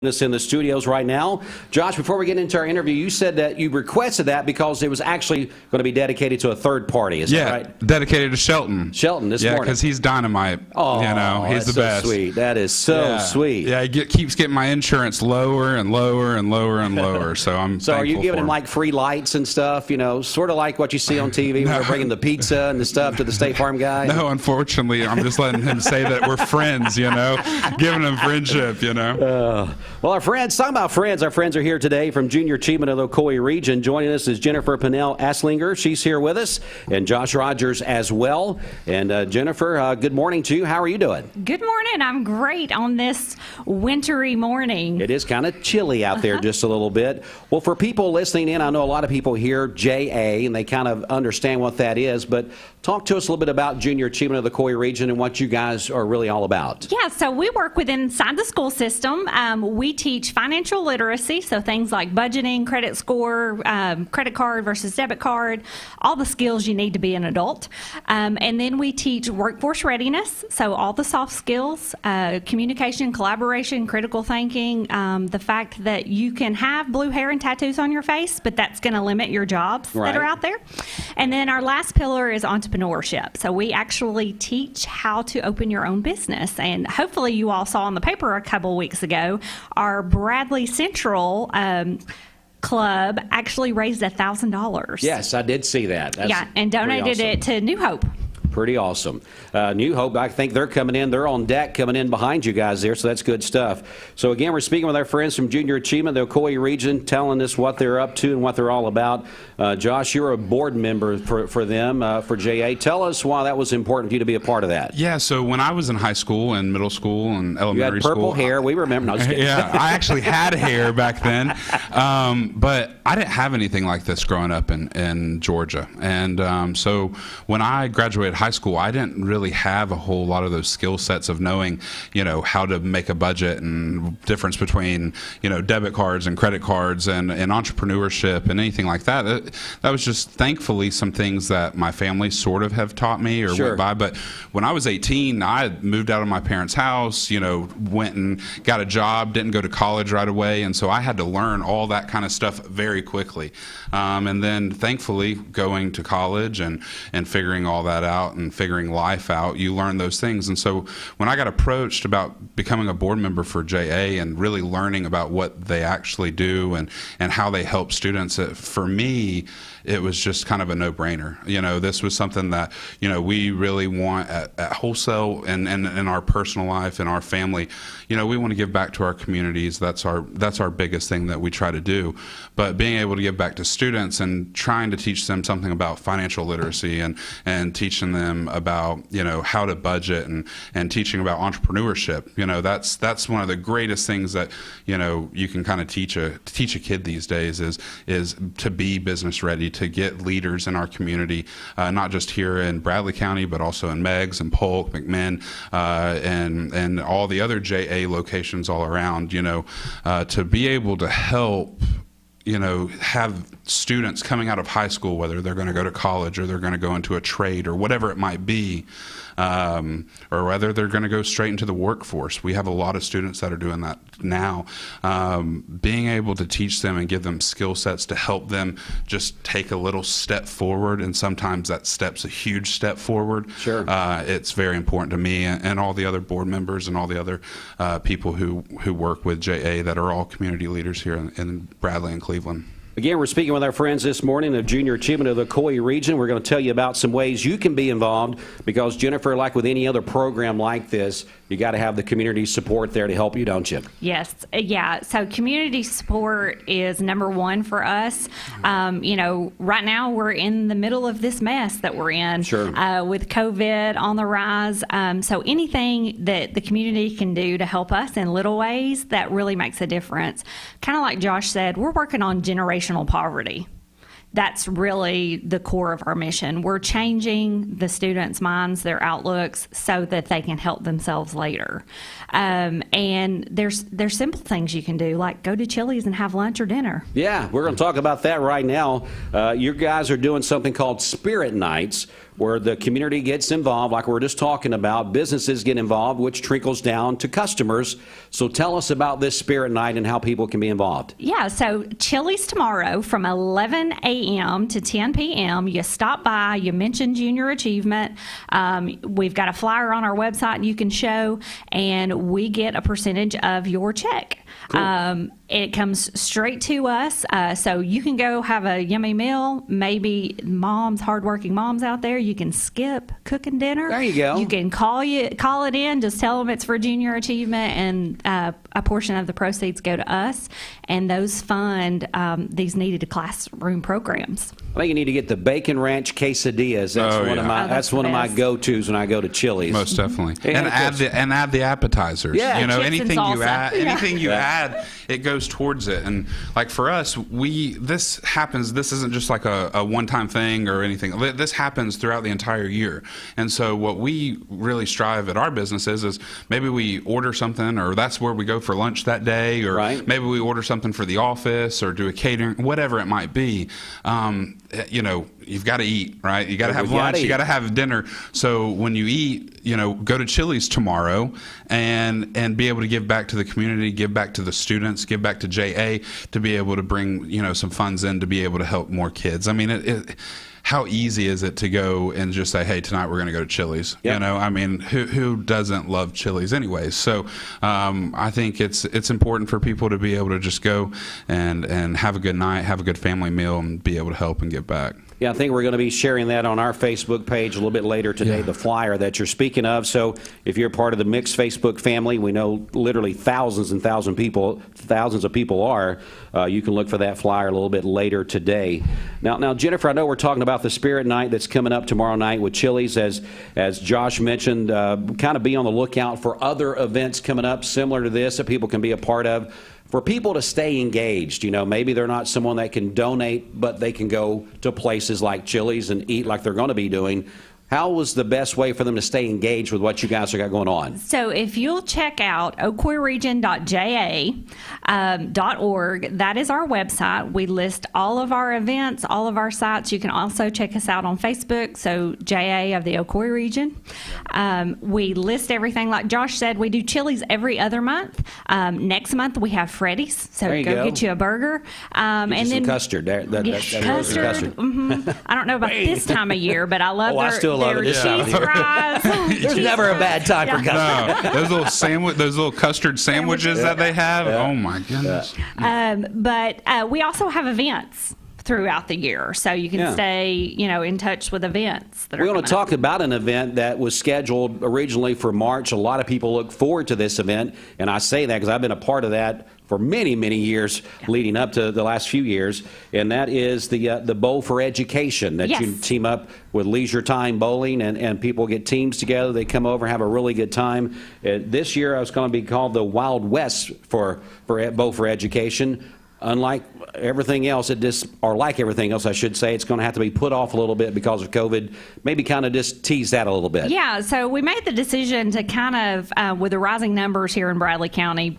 Us in the studios right now. Josh, before we get into our interview, you said that you requested that because it was actually going to be dedicated to a third party. Is that right? Dedicated to Shelton. Shelton this morning. Yeah, because he's dynamite. Oh, he's the best. So sweet. That is so sweet. Yeah, he keeps getting my insurance lower and lower and lower and lower. So I'm So are you giving him like free lights and stuff? You know, sort of like what you see on TV when they're bringing the pizza and the stuff to the State Farm guy? No, unfortunately, I'm just letting him say that we're friends. Giving him friendship. Well, our friends, talking about friends, our friends are here today from Junior Achievement of the Ocoee region. Joining us is Jennifer Pinnell Aslinger. She's here with us, and Josh Rogers as well. And Jennifer, good morning to you. How are you doing? Good morning. I'm great on this wintry morning. It is kind of chilly out there just a little bit. Well, for people listening in, I know a lot of people hear JA, and they kind of understand what that is, but talk to us a little bit about Junior Achievement of the Ocoee region and what you guys are really all about. Yeah, so we work inside the school system. We teach financial literacy, so things like budgeting, credit score, credit card versus debit card, all the skills you need to be an adult. And then we teach workforce readiness, so all the soft skills, communication, collaboration, critical thinking, the fact that you can have blue hair and tattoos on your face, but that's going to limit your jobs that are out there. And then our last pillar is entrepreneurship. So we actually teach how to open your own business. And hopefully you all saw in the paper a couple weeks ago, our Bradley Central club actually raised $1,000. Yes, I did see that. That's and donated it to New Hope. Pretty awesome. New Hope, I think they're coming in. They're on deck coming in behind you guys there, so that's good stuff. So again, we're speaking with our friends from Junior Achievement, the Ocoee region, telling us what they're up to and what they're all about. Josh, you're a board member for them, for JA. Tell us why that was important for you to be a part of that. Yeah, so when I was in high school and middle school and elementary school. You had purple school, hair. We remember. No, just kidding. Yeah, I actually had hair back then. But I didn't have anything like this growing up in Georgia. And so when I graduated high school, I didn't really have a whole lot of those skill sets of knowing, how to make a budget and difference between, debit cards and credit cards and entrepreneurship and anything like that. That was just thankfully some things that my family sort of have taught me or went by. But when I was 18, I moved out of my parents' house, went and got a job, didn't go to college right away. And so I had to learn all that kind of stuff very quickly. And then thankfully going to college and figuring all that out and figuring life out, you learn those things. And so when I got approached about becoming a board member for JA and really learning about what they actually do and how they help students, for me, it was just kind of a no-brainer. This was something that, we really want at Wholesale and in our personal life and our family. We want to give back to our communities. That's our biggest thing that we try to do. But being able to give back to students and trying to teach them something about financial literacy and teaching them about, how to budget and teaching about entrepreneurship, that's one of the greatest things that, you can kind of teach a kid these days is to be business ready, to get leaders in our community, not just here in Bradley County, but also in Meigs and Polk, McMinn, and all the other JA locations all around, to be able to help have students coming out of high school, whether they're going to go to college or they're going to go into a trade or whatever it might be, or whether they're going to go straight into the workforce. We have a lot of students that are doing that now. Being able to teach them and give them skill sets to help them just take a little step forward, and sometimes that step's a huge step forward. Sure. It's very important to me and all the other board members and all the other people who work with JA that are all community leaders here in Bradley and Cleveland. Again, we're speaking with our friends this morning of Junior Achievement of the Ocoee region. We're going to tell you about some ways you can be involved because, Jennifer, like with any other program like this, you got to have the community support there to help you, don't you? Yes. Yeah. So community support is number one for us. Right now we're in the middle of this mess that we're in with COVID on the rise. So anything that the community can do to help us in little ways, that really makes a difference. Kind of like Josh said, we're working on generational poverty. That's really the core of our mission. We're changing the students' minds, their outlooks, so that they can help themselves later. And there's simple things you can do, like go to Chili's and have lunch or dinner. Yeah, we're going to talk about that right now. You guys are doing something called Spirit Nights, where the community gets involved, like we were just talking about. Businesses get involved, which trickles down to customers. So tell us about this Spirit Night and how people can be involved. Yeah, so Chili's tomorrow from 11 a.m. to 10 p.m. You stop by, you mention Junior Achievement. We've got a flyer on our website you can show, and we get a percentage of your check. Cool. It comes straight to us, so you can go have a yummy meal. Maybe hardworking moms out there, you can skip cooking dinner. There you go. You can call it in, just tell them it's for Junior Achievement, and a portion of the proceeds go to us, and those fund these needed classroom programs. I think you need to get the bacon ranch quesadillas. That's one of my go-tos when I go to Chili's. Most definitely, and add the appetizers. Yeah, anything you add, it goes towards it. And like for us, this happens. This isn't just like a one-time thing or anything. This happens throughout the entire year. And so what we really strive at our business is maybe we order something, or that's where we go for lunch that day, or maybe we order something for the office or do a catering, whatever it might be. You've got to eat, right? You got to have lunch, you got to have dinner. So when you eat, go to Chili's tomorrow and be able to give back to the community, give back to the students, give back to JA, to be able to bring, some funds in to be able to help more kids. I mean, how easy is it to go and just say, hey, tonight we're going to go to Chili's? Yep. Who doesn't love Chili's anyways? So I think it's important for people to be able to just go and have a good night, have a good family meal, and be able to help and give back. Yeah, I think we're going to be sharing that on our Facebook page a little bit later today, the flyer that you're speaking of. So if you're part of the Mixed Facebook family, we know literally thousands and thousands of people are. You can look for that flyer a little bit later today. Now, Jennifer, I know we're talking about the Spirit Night that's coming up tomorrow night with Chili's. As Josh mentioned, kind of be on the lookout for other events coming up similar to this that people can be a part of. For people to stay engaged, maybe they're not someone that can donate, but they can go to places like Chili's and eat like they're going to be doing. How was the best way for them to stay engaged with what you guys have got going on? So if you'll check out ocoeeregion.ja.org, that is our website. We list all of our events, all of our sites. You can also check us out on Facebook, so JA of the Ocoee region. We list everything. Like Josh said, we do Chili's every other month. Next month we have Freddy's, so go get you a burger. And then some custard. Custard. Mm-hmm. I don't know about this time of year, but I love their cheese fries. There's never a bad time for custard. No, those little custard sandwiches that they have. Oh my goodness. But we also have events throughout the year, so you can stay, in touch with events that are We're going to talk about an event that was scheduled originally for March. A lot of people look forward to this event, and I say that because I've been a part of that for many, many years leading up to the last few years, and that is the Bowl for Education, that you team up with Leisure Time Bowling, and people get teams together. They come over, have a really good time. This year, I was going to be called the Wild West for Bowl for Education. Unlike everything else, like everything else, I should say, it's going to have to be put off a little bit because of COVID. Maybe kind of just tease that a little bit. Yeah, so we made the decision to kind of, with the rising numbers here in Bradley County,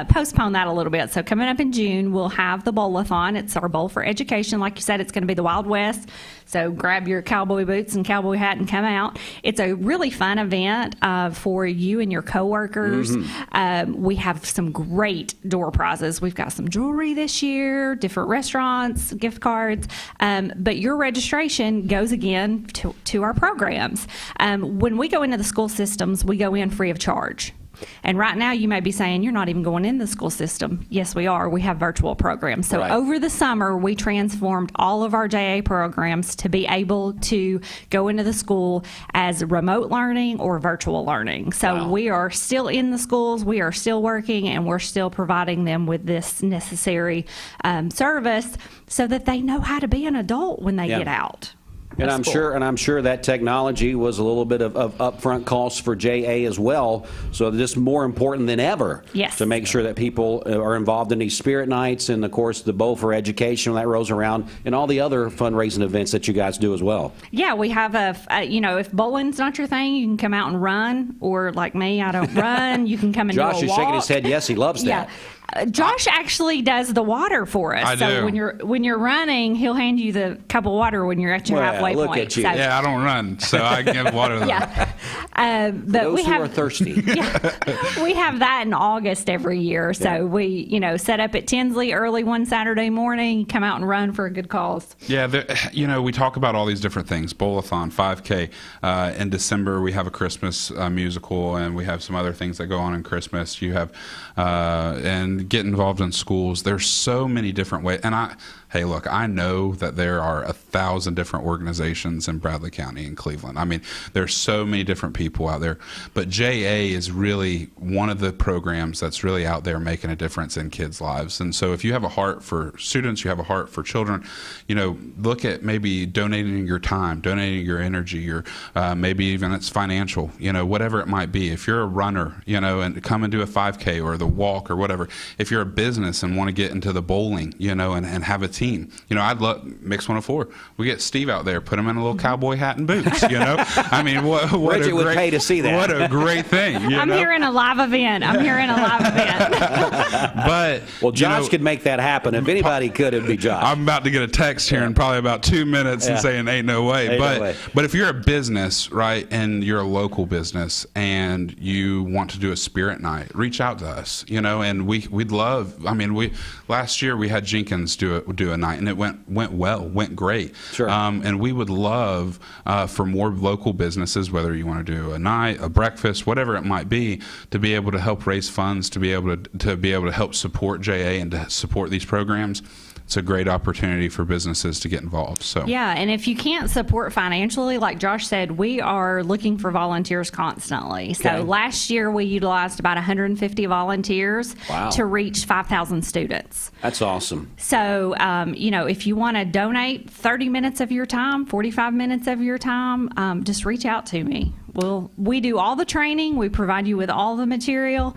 postpone that a little bit. So coming up in June, we'll have the Bowl-a-thon. It's our Bowl for Education. Like you said, it's going to be the Wild West. So grab your cowboy boots and cowboy hat and come out. It's a really fun event for you and your coworkers. Mm-hmm. We have some great door prizes. We've got some jewelry this year, different restaurants, gift cards. But your registration goes again to our programs. When we go into the school systems, we go in free of charge. And right now you may be saying, you're not even going in the school system. Yes, we are. We have virtual programs. So over the summer, we transformed all of our JA programs to be able to go into the school as remote learning or virtual learning. So we are still in the schools, we are still working, and we're still providing them with this necessary service so that they know how to be an adult when they get out. And I'm sure that technology was a little bit of upfront costs for JA as well. So just more important than ever to make sure that people are involved in these Spirit Nights, and of course the Bowl for Education when that rolls around, and all the other fundraising events that you guys do as well. Yeah, we have if bowling's not your thing, you can come out and run, or like me, I don't run. You can come and Josh do a is walk. shaking his head. Yes, he loves that. Josh actually does the water for us. I So do. when you're running, he'll hand you the cup of water when you're at your Well, halfway look point. at you. So, Yeah, I don't run, so I can give water. yeah. But Those we who have are thirsty. we have that in August every year. So we, set up at Tinsley early one Saturday morning, come out and run for a good cause. Yeah, we talk about all these different things. Bowl-a-thon, 5K. In December, we have a Christmas musical, and we have some other things that go on in Christmas. You have, and get involved in schools. There's so many different ways. And hey, look, I know that there are 1,000 different organizations in Bradley County and Cleveland. I mean, there's so many different people out there. But JA is really one of the programs that's really out there making a difference in kids' lives. And so if you have a heart for students, you have a heart for children, look at maybe donating your time, donating your energy, your maybe even it's financial, whatever it might be. If you're a runner, and come and do a 5K or the walk or whatever. If you're a business and want to get into the bowling, and have a team, I'd love Mix 104. We get Steve out there, put him in a little cowboy hat and boots, I mean, what Bridget a would great, pay to see that. What a great thing. I'm hearing a live event. But Well, Josh could make that happen. If anybody could, it'd be Josh. I'm about to get a text here in probably about 2 minutes and saying ain't no way. Ain't no way. But if you're a business, right, and you're a local business and you want to do a spirit night, reach out to us, and we'd love. I mean, last year we had Jenkins do a night, and it went great. Sure. And we would love for more local businesses, whether you want to do a night, a breakfast, whatever it might be, to be able to help raise funds, to be able to help support JA and to support these programs. It's a great opportunity for businesses to get involved. So Yeah, and if you can't support financially, like Josh said, we are looking for volunteers constantly. So Okay. last year we utilized about 150 volunteers Wow. to reach 5,000 students. That's awesome. So, if you want to donate 30 minutes of your time, 45 minutes of your time, just reach out to me. We do all the training. We provide you with all the material.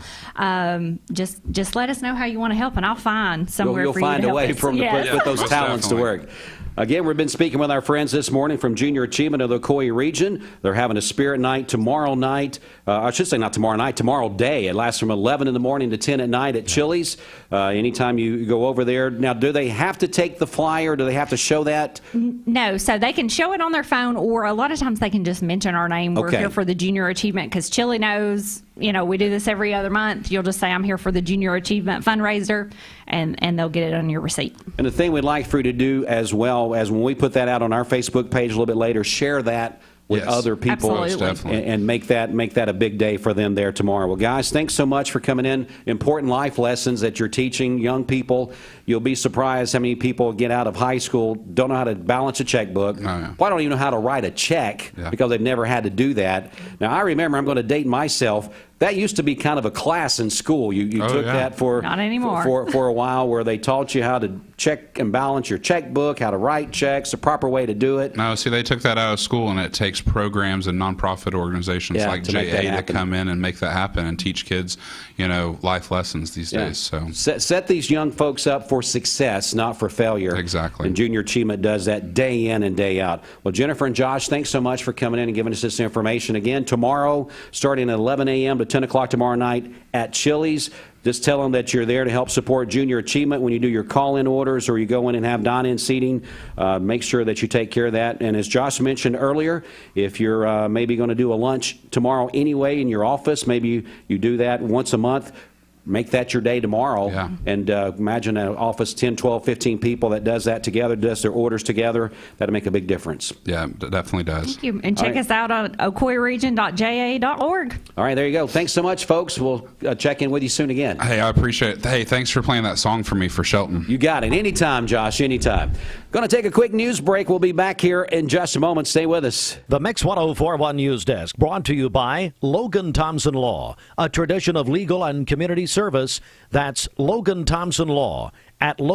Just let us know how you want to help, and I'll find somewhere You'll for you find to a help way us. for them to Yes. put those Most talents to definitely. work. Again, we've been speaking with our friends this morning from Junior Achievement of the Ocoee region. They're having a spirit night tomorrow night. I should say not tomorrow night, tomorrow day. It lasts from 11 in the morning to 10 at night at Chili's. Anytime you go over there. Now, do they have to take the flyer? Do they have to show that? No, so they can show it on their phone, or a lot of times they can just mention our name. We're Okay. here for the Junior Achievement, because Chili knows, we do this every other month. You'll just say, I'm here for the Junior Achievement fundraiser, and they'll get it on your receipt. And the thing we'd like for you to do as well as when we put that out on our Facebook page a little bit later, share that with Yes. other people. Absolutely. Definitely. And make that a big day for them there tomorrow. Well, guys, thanks so much for coming in. Important life lessons that you're teaching young people. You'll be surprised how many people get out of high school, don't know how to balance a checkbook. Oh, yeah. Why don't even know how to write a check Yeah. because they've never had to do that. Now, I remember, I'm going to date myself, that used to be kind of a class in school. You took yeah. that for Not anymore. for a while, where they taught you how to check and balance your checkbook, how to write checks, the proper way to do it. No, see, they took that out of school, and it takes programs and nonprofit organizations Yeah, like to make that JA to happen. come in and make that happen and teach kids, life lessons these days. So Set these young folks up for success, not for failure. Exactly. And Junior Achievement does that day in and day out. Well, Jennifer and Josh, thanks so much for coming in and giving us this information. Again, tomorrow, starting at 11 a.m. to 10 o'clock tomorrow night at Chili's. Just tell them that you're there to help support Junior Achievement when you do your call-in orders or you go in and have dine-in seating. Make sure that you take care of that. And as Josh mentioned earlier, if you're maybe going to do a lunch tomorrow anyway in your office, maybe you do that once a month. Make that your day tomorrow. Yeah. And imagine an office, 10, 12, 15 people that does that together, does their orders together. That'll make a big difference. yeah, it definitely does. Thank you. And check All right. us out on ocoeeregion.ja.org. All right, there you go. Thanks so much, folks. We'll check in with you soon again. Hey, I appreciate it. Hey, thanks for playing that song for me for Shelton. You got it. Anytime, Josh, anytime. Going to take a quick news break. We'll be back here in just a moment. Stay with us. The Mix 1041 News Desk, brought to you by Logan Thompson Law, a tradition of legal and community service. That's Logan Thompson Law at